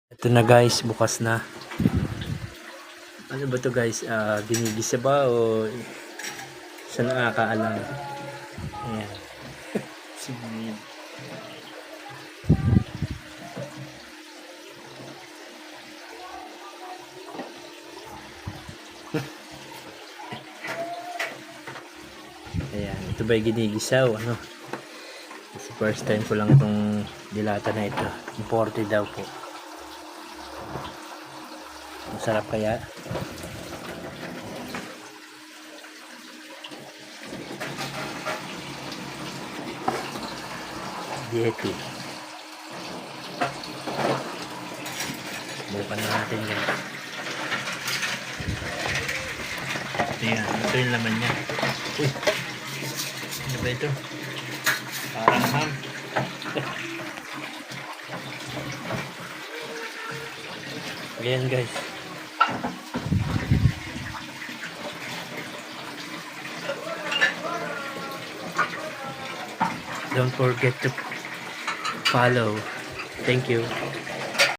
Ito na guys, bukas na. Ano ba to guys? Ginigisa ba o sa nakakaalam? Ayan. Sige. Ayan. Ito ba yung ginigisa o ano? Kasi first time ko lang itong dilata na ito. Imported daw po. Masarap kaya? Dieti. Bukan na natin yan. Ayan. Ito yung laman niya. Uy. Ano ba ito? Parang ham. Ayan guys. Don't forget to follow. Thank you.